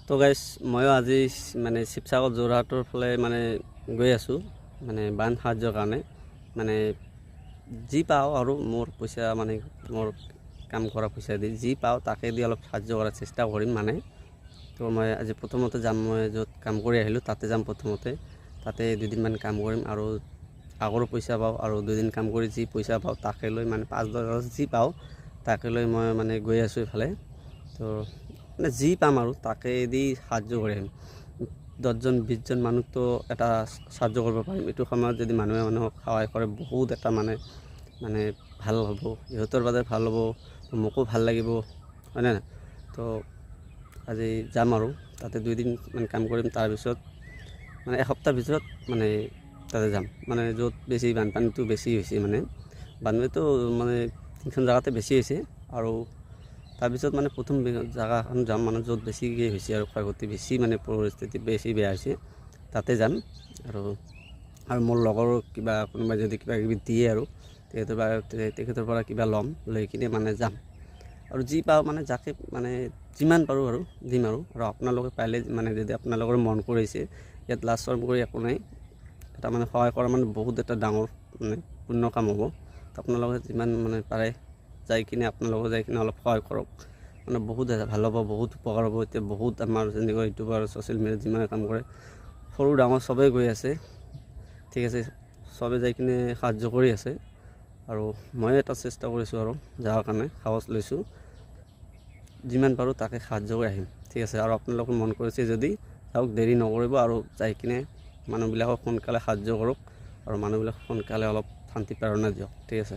তো গাইজ ময়ো আজি মানে শিৱসাগৰ যোৰহাটৰ ফালে মানে গৈ আছোঁ মানে বান সাহায্যৰ কাৰণে মানে যি পাওঁ আৰু মোৰ পইচা মানে মোৰ কাম কৰা পইচা দি যি পাওঁ তাকে দি অলপ সাহায্য কৰাৰ চেষ্টা কৰিম মানে। তো মই আজি প্ৰথমতে যাম, মই য'ত কাম কৰি আহিলোঁ তাতে যাম প্ৰথমতে, তাতে দুদিনমান কাম কৰিম আৰু আগৰো পইচা পাওঁ আৰু দুদিন কাম কৰি যি পইচা পাওঁ তাকে লৈ মানে 5-10 যি পাওঁ তাকে লৈ মই মানে গৈ আছোঁ এইফালে। তো মানে যি পাম আৰু তাকে দি সাহায্য কৰিম। 10-20জন মানুহতো এটা সাহায্য কৰিব পাৰিম। এইটো সময়ত যদি মানুহে মানুহক সহায় কৰে বহুত এটা মানে ভাল হ'ব, ইহঁতৰ বাবে ভাল হ'ব, মোকো ভাল লাগিব, হয়নে নাই? তো আজি যাম আৰু তাতে 2 দিন মানে কাম কৰিম, তাৰপিছত মানে এসপ্তাহৰ ভিতৰত মানে তাতে যাম, মানে য'ত বেছি বানপানীটো বেছি হৈছে, মানে বানপানীটো মানে তিনিখন জেগাতে বেছি হৈছে আৰু তাৰপিছত মানে প্ৰথম জেগাখন যাম মানে য'ত বেছিকৈ হৈছে আৰু ক্ষয়ক্ষতি বেছি মানে পৰিস্থিতি বেছি বেয়া হৈছে তাতে যাম। আৰু মোৰ লগৰ কিবা কোনোবাই যদি কিবা কিবি দিয়ে আৰু তেখেতৰ পৰা কিবা ল'ম, লৈ কিনে মানে যাম আৰু যি পাওঁ মানে যাকে মানে যিমান পাৰোঁ আৰু দিম আৰু আপোনালোকে পাৰিলে মানে যদি আপোনালোকৰ মন কৰিছে ইয়াত লাজ শৰম কৰি একো নাই, এটা মানে সহায় কৰা মানে বহুত এটা ডাঙৰ মানে পুণ্য কাম হ'ব। আপোনালোকে যিমান মানে পাৰে যাই কিনে আপোনালোকে যাই কিনে অলপ সহায় কৰক, মানে বহুত ভাল হ'ব, বহুত উপকাৰ হ'ব। এতিয়া বহুত আমাৰ যেনেকৈ ইউটিউবাৰ ছ'চিয়েল মিডিয়াত যিমানে কাম কৰে সৰু ডাঙৰ চবেই গৈ আছে, ঠিক আছে, চবে যাই কিনে সাহায্য কৰি আছে আৰু মই এটা চেষ্টা কৰিছোঁ আৰু যাৱাৰ কাৰণে সাহস লৈছোঁ, যিমান পাৰোঁ তাকে সাহায্য কৰি আহিম, ঠিক আছে। আৰু আপোনালোকে মন কৰিছে যদি যাওক, দেৰি নকৰিব আৰু যাই কিনে মানুহবিলাকক সোনকালে সাহায্য কৰক আৰু মানুহবিলাকক সোনকালে অলপ শান্তি প্ৰেৰণা দিয়ক, ঠিক আছে।